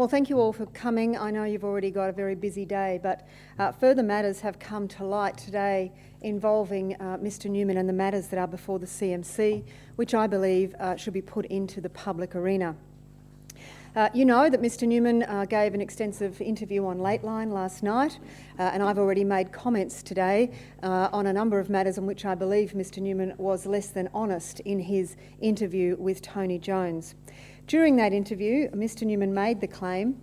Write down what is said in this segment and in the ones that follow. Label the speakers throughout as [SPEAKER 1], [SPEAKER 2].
[SPEAKER 1] Well, thank you all for coming. I know you've already got a very busy day, but further matters have come to light today involving Mr Newman and the matters that are before the CMC, which I believe should be put into the public arena. You know that Mr Newman gave an extensive interview on Lateline last night, and I've already made comments today on a number of matters on which I believe Mr Newman was less than honest in his interview with Tony Jones. During that interview, Mr Newman made the claim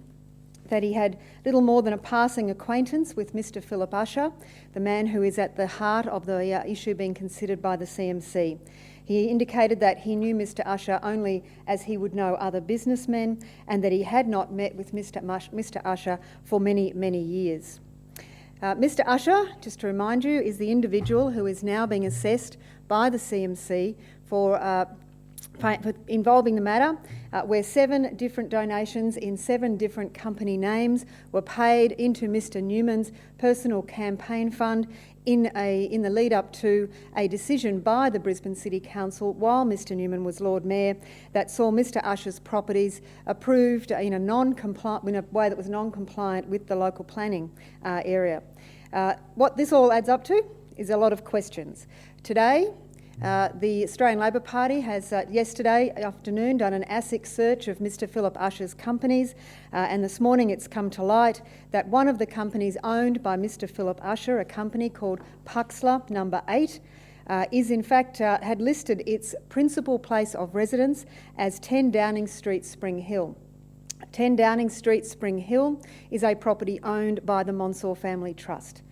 [SPEAKER 1] that he had little more than a passing acquaintance with Mr Philip Usher, the man who is at the heart of the issue being considered by the CMC. He indicated that he knew Mr Usher only as he would know other businessmen, and that he had not met with Mr Usher for many, many years. Mr Usher, just to remind you, is the individual who is now being assessed by the CMC for involving the matter where 7 different donations in 7 different company names were paid into Mr Newman's personal campaign fund in the lead up to a decision by the Brisbane City Council while Mr Newman was Lord Mayor that saw Mr Usher's properties approved in a way that was non-compliant with the local planning area. What this all adds up to is a lot of questions. Today, the Australian Labor Party has yesterday afternoon done an ASIC search of Mr Philip Usher's companies, and this morning it's come to light that one of the companies owned by Mr Philip Usher, a company called Puxla No. 8, is in fact had listed its principal place of residence as 10 Downing Street, Spring Hill. 10 Downing Street, Spring Hill is a property owned by the Monsor Family Trust.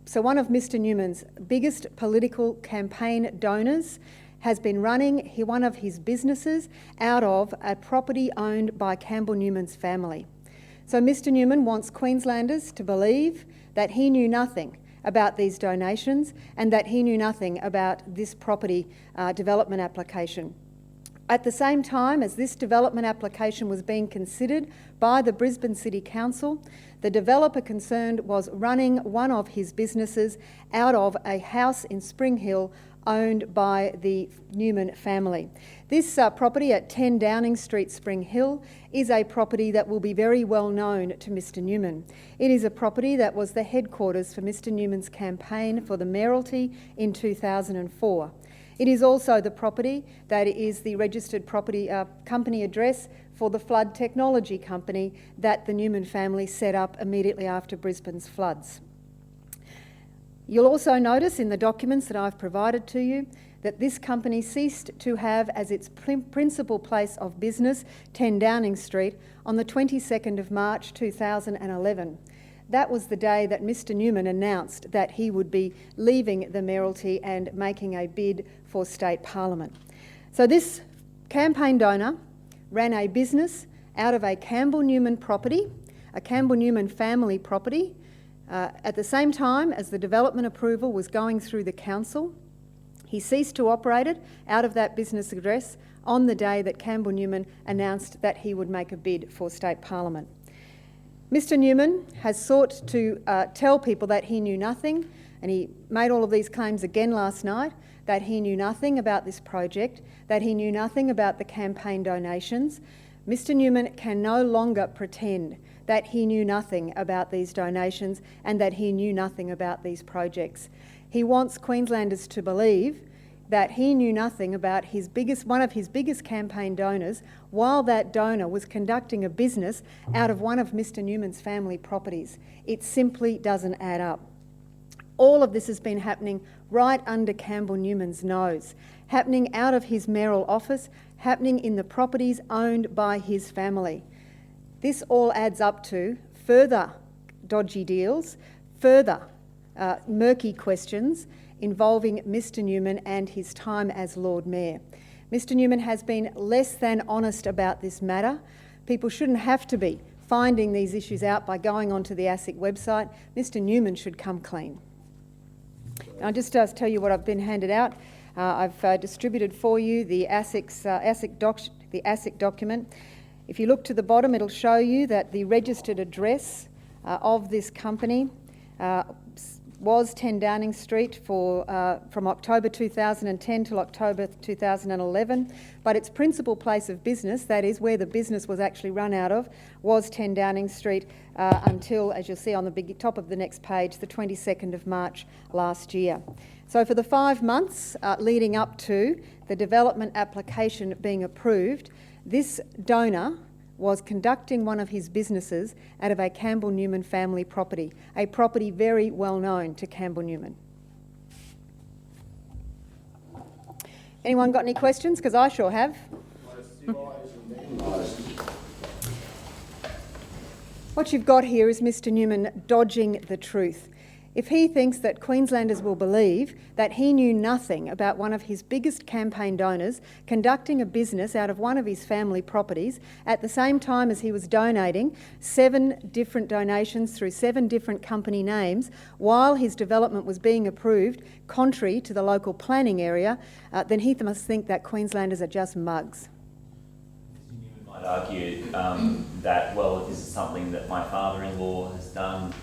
[SPEAKER 1] So one of Mr Newman's biggest political campaign donors has been running one of his businesses out of a property owned by Campbell Newman's family. So Mr Newman wants Queenslanders to believe that he knew nothing about these donations and that he knew nothing about this property development application. At the same time as this development application was being considered by the Brisbane City Council, the developer concerned was running one of his businesses out of a house in Spring Hill owned by the Newman family. This property at 10 Downing Street, Spring Hill, is a property that will be very well known to Mr Newman. It is a property that was the headquarters for Mr Newman's campaign for the mayoralty in 2004. It is also the property that is the registered property company address for the flood technology company that the Newman family set up immediately after Brisbane's floods. You'll also notice in the documents that I've provided to you that this company ceased to have as its principal place of business 10 Downing Street on the 22nd of March 2011. That was the day that Mr Newman announced that he would be leaving the mayoralty and making a bid for State Parliament. So this campaign donor ran a business out of a Campbell Newman property, a Campbell Newman family property, at the same time as the development approval was going through the council. He ceased to operate it out of that business address on the day that Campbell Newman announced that he would make a bid for State Parliament. Mr Newman has sought to tell people that he knew nothing, and he made all of these claims again last night, that he knew nothing about this project, that he knew nothing about the campaign donations. Mr Newman can no longer pretend that he knew nothing about these donations and that he knew nothing about these projects. He wants Queenslanders to believe that he knew nothing about one of his biggest campaign donors while that donor was conducting a business out of one of Mr Newman's family properties. It simply doesn't add up. All of this has been happening right under Campbell Newman's nose, happening out of his mayoral office, happening in the properties owned by his family. This all adds up to further dodgy deals, further murky questions involving Mr Newman and his time as Lord Mayor. Mr Newman has been less than honest about this matter. People shouldn't have to be finding these issues out by going onto the ASIC website. Mr Newman should come clean. I'll just tell you what I've been handed out. I've distributed for you the ASIC document. If you look to the bottom, it'll show you that the registered address of this company was 10 Downing Street from October 2010 till October 2011, but its principal place of business, that is where the business was actually run out of, was 10 Downing Street until, as you'll see on the top of the next page, the 22nd of March last year. So for the 5 months leading up to the development application being approved, this donor was conducting one of his businesses out of a Campbell Newman family property, a property very well known to Campbell Newman. Anyone got any questions? Because I sure have. What you've got here is Mr Newman dodging the truth. If he thinks that Queenslanders will believe that he knew nothing about one of his biggest campaign donors conducting a business out of one of his family properties at the same time as he was donating 7 different donations through 7 different company names while his development was being approved contrary to the local planning area, then he must think that Queenslanders are just mugs.
[SPEAKER 2] I'd argue that, well, if this is something that my father-in-law has done,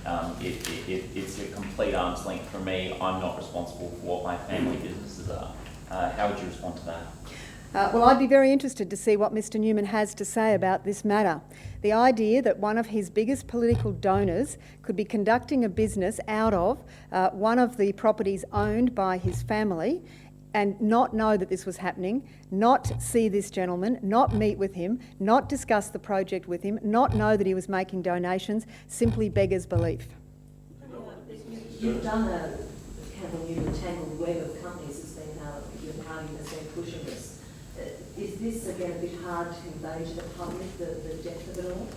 [SPEAKER 2] it's a complete arm's length from me. I'm not responsible for what my family businesses are. How would you respond to that?
[SPEAKER 1] Well, I'd be very interested to see what Mr Newman has to say about this matter. The idea that one of his biggest political donors could be conducting a business out of one of the properties owned by his family and not know that this was happening, not see this gentleman, not meet with him, not discuss the project with him, not know that he was making donations, simply beggars belief.
[SPEAKER 3] You've done a Campbell Newman tangled web of companies that's been, your party has been pushing this. Is this, again, a bit hard to convey to the public, the depth of it all?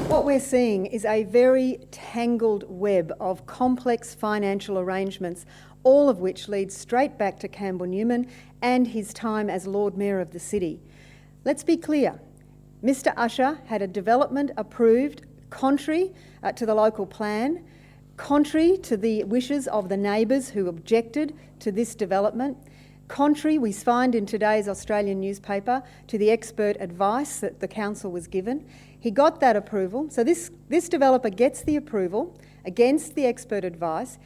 [SPEAKER 1] What we're seeing is a very tangled web of complex financial arrangements, all of which leads straight back to Campbell Newman and his time as Lord Mayor of the city. Let's be clear. Mr Usher had a development approved contrary to the local plan, contrary to the wishes of the neighbours who objected to this development, contrary, we find in today's Australian newspaper, to the expert advice that the council was given. He got that approval. So this developer gets the approval against the expert advice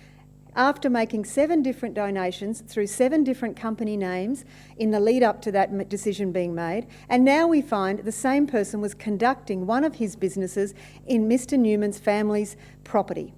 [SPEAKER 1] after making 7 different donations through 7 different company names in the lead up to that decision being made. And now we find the same person was conducting one of his businesses in Mr Newman's family's property.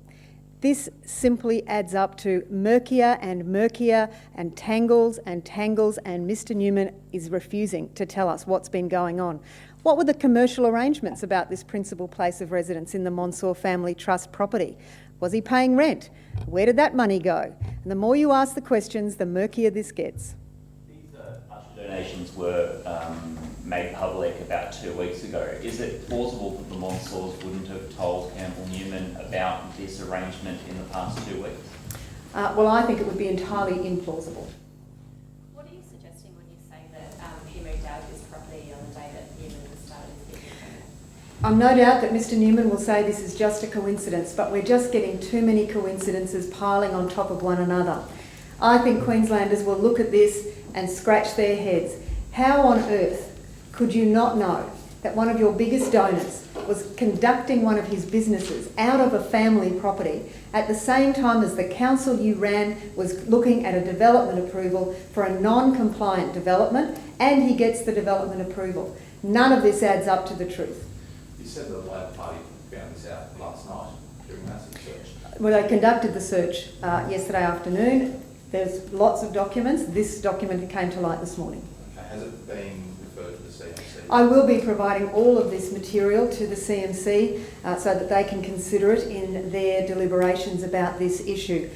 [SPEAKER 1] This simply adds up to murkier and murkier and tangles, and Mr Newman is refusing to tell us what's been going on. What were the commercial arrangements about this principal place of residence in the Monsoor Family Trust property? Was he paying rent? Where did that money go? And the more you ask the questions, the murkier this gets.
[SPEAKER 2] These Usher donations were made public about 2 weeks ago. Is it plausible that the Monsoors wouldn't have told Campbell Newman about this arrangement in the past 2 weeks?
[SPEAKER 1] Well, I think it would be entirely implausible.
[SPEAKER 4] What are you suggesting when you say that he moved out of his property on the day that Newman started his business?
[SPEAKER 1] I'm no doubt that Mr Newman will say this is just a coincidence, but we're just getting too many coincidences piling on top of one another. I think Queenslanders will look at this and scratch their heads. How on earth could you not know that one of your biggest donors was conducting one of his businesses out of a family property at the same time as the council you ran was looking at a development approval for a non-compliant development, and he gets the development approval? None of this adds up to the truth.
[SPEAKER 5] You said the Labor Party found this out last night during massive search.
[SPEAKER 1] Well, they conducted the search yesterday afternoon. There's lots of documents. This document came to light this morning.
[SPEAKER 5] Okay. Has it been referred to the CMC?
[SPEAKER 1] I will be providing all of this material to the CMC so that they can consider it in their deliberations about this issue.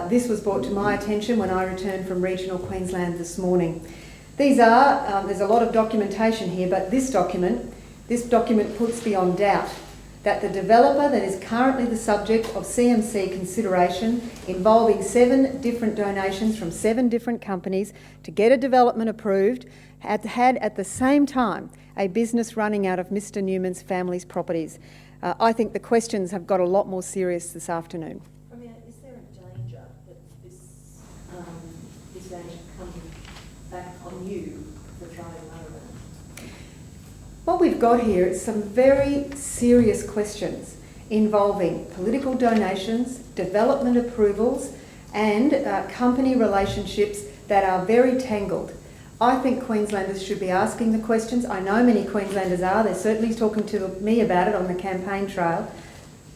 [SPEAKER 1] This was brought to my attention when I returned from regional Queensland this morning. There's a lot of documentation here, but this document puts beyond doubt that the developer that is currently the subject of CMC consideration, involving 7 different donations from 7 different companies to get a development approved, had at the same time a business running out of Mr Newman's family's properties. I think the questions have got a lot more serious this afternoon.
[SPEAKER 3] Is there a danger that this danger comes back on you for trying to run around?
[SPEAKER 1] What we've got here is some very serious questions involving political donations, development approvals, and company relationships that are very tangled. I think Queenslanders should be asking the questions. I know many Queenslanders are. They're certainly talking to me about it on the campaign trail.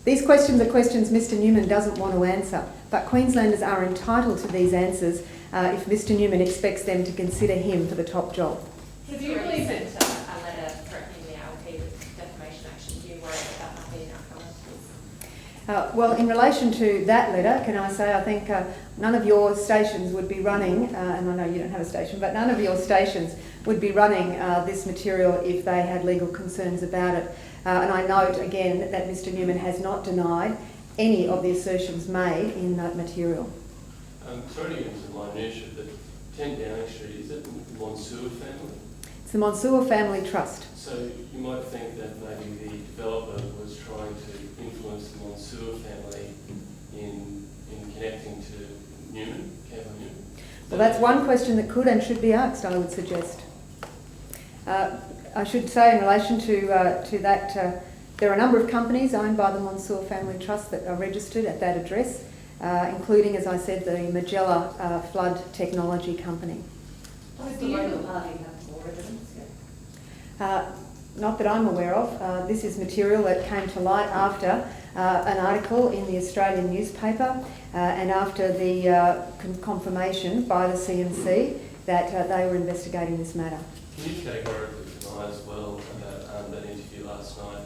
[SPEAKER 1] These questions are questions Mr Newman doesn't want to answer, but Queenslanders are entitled to these answers if Mr Newman expects them to consider him for the top job.
[SPEAKER 4] Do you believe that a letter threatening the ALP with defamation action, do you worry that might be an outcome of this?
[SPEAKER 1] Well, in relation to that letter, can I say I think none of your stations would be running, and I know you don't have a station, but none of your stations would be running this material if they had legal concerns about it. And I note again that Mr Newman has not denied any of the assertions made in that material.
[SPEAKER 6] Sorry to get into minutia, but 10 Downing Street, is it the Mansour family?
[SPEAKER 1] It's the Mansour Family Trust.
[SPEAKER 6] So you might think that maybe the developer was trying to influence the Mansour family in connecting to Newman, Campbell Newman.
[SPEAKER 1] Well, that's one question that could and should be asked, I would suggest. I should say in relation to that, there are a number of companies owned by the Mansour Family Trust that are registered at that address, including, as I said, the Magella Flood Technology Company.
[SPEAKER 3] Does the Labor Party have more evidence yet?
[SPEAKER 1] Not that I'm aware of. This is material that came to light after an article in the Australian newspaper and after the confirmation by the CMC that they were investigating this matter.
[SPEAKER 6] Can you categorically deny as well about that interview last night?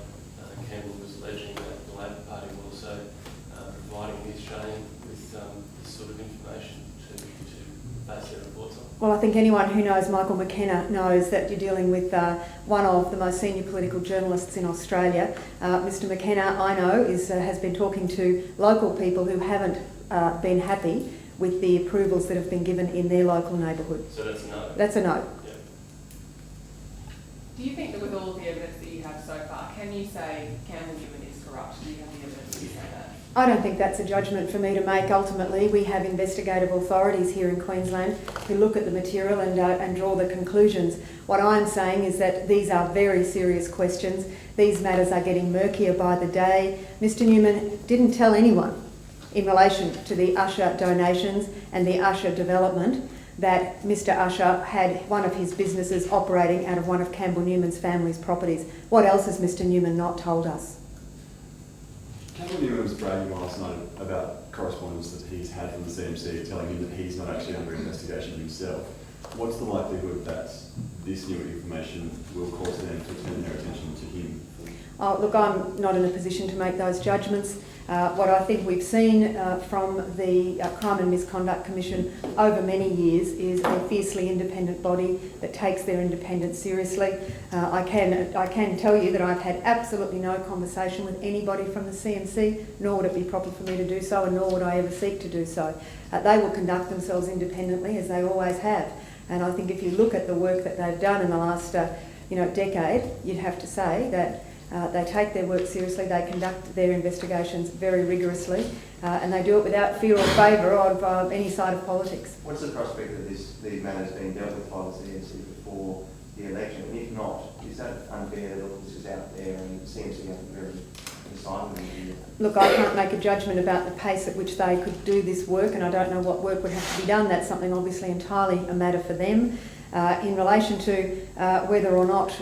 [SPEAKER 6] Campbell was alleging that the Labor Party were also providing the Australian with this sort of information to base their reports on?
[SPEAKER 1] Well, I think anyone who knows Michael McKenna knows that you're dealing with one of the most senior political journalists in Australia. Mr McKenna, I know, has been talking to local people who haven't been happy with the approvals that have been given in their local neighbourhood.
[SPEAKER 6] So that's a no?
[SPEAKER 1] That's a no.
[SPEAKER 6] Yeah.
[SPEAKER 7] Do you think that with all of the evidence that you have so far, can you say Campbell Newman is corrupt? Do you have the evidence to say that?
[SPEAKER 1] I don't think that's a judgment for me to make. Ultimately, we have investigative authorities here in Queensland who look at the material and draw the conclusions. What I'm saying is that these are very serious questions. These matters are getting murkier by the day. Mr Newman didn't tell anyone in relation to the Usher donations and the Usher development that Mr Usher had one of his businesses operating out of one of Campbell Newman's family's properties. What else has Mr Newman not told us?
[SPEAKER 8] Campbell Newman was bragging last night about correspondence that he's had from the CMC telling him that he's not actually under investigation himself. What's the likelihood that this new information will cause them to turn their attention to him?
[SPEAKER 1] Oh, look, I'm not in a position to make those judgments. What I think we've seen from the Crime and Misconduct Commission over many years is a fiercely independent body that takes their independence seriously. I can tell you that I've had absolutely no conversation with anybody from the CMC, nor would it be proper for me to do so, and nor would I ever seek to do so. They will conduct themselves independently, as they always have. And I think if you look at the work that they've done in the last decade, you'd have to say that they take their work seriously, they conduct their investigations very rigorously, and they do it without fear or favour of any side of politics.
[SPEAKER 9] What's the prospect of these matters being dealt with by the CMC before the election? And if not, is that unfair that all this is out there and the CMC have a very decided?
[SPEAKER 1] Look, I can't make a judgment about the pace at which they could do this work, and I don't know what work would have to be done. That's something obviously entirely a matter for them. In relation to whether or not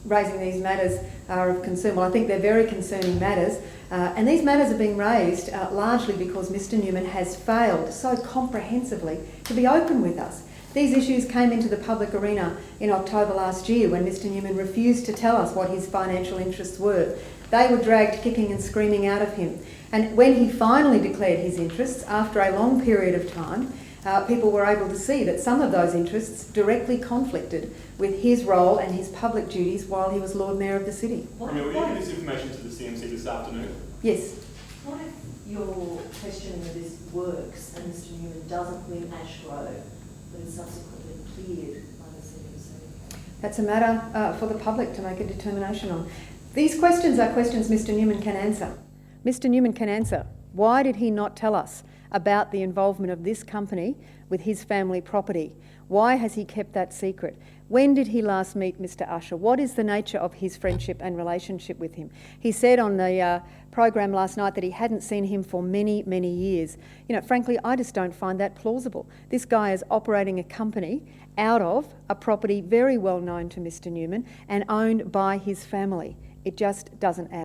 [SPEAKER 1] raising these matters are of concern, well, I think they're very concerning matters, and these matters are being raised largely because Mr Newman has failed so comprehensively to be open with us. These issues came into the public arena in October last year when Mr Newman refused to tell us what his financial interests were. They were dragged kicking and screaming out of him. And when he finally declared his interests, after a long period of time, people were able to see that some of those interests directly conflicted with his role and his public duties while he was Lord Mayor of the city.
[SPEAKER 10] Premier, will you give this information to the CMC this afternoon?
[SPEAKER 1] Yes.
[SPEAKER 3] What if your questioning of this works and Mr Newman doesn't win Ashgrove, but is subsequently cleared by the CMC?
[SPEAKER 1] That's a matter for the public to make a determination on. These questions are questions Mr Newman can answer. Mr Newman can answer. Why did he not tell us about the involvement of this company with his family property? Why has he kept that secret? When did he last meet Mr Usher? What is the nature of his friendship and relationship with him? He said on the program last night that he hadn't seen him for many, many years. You know, frankly, I just don't find that plausible. This guy is operating a company out of a property very well known to Mr Newman and owned by his family. It just doesn't add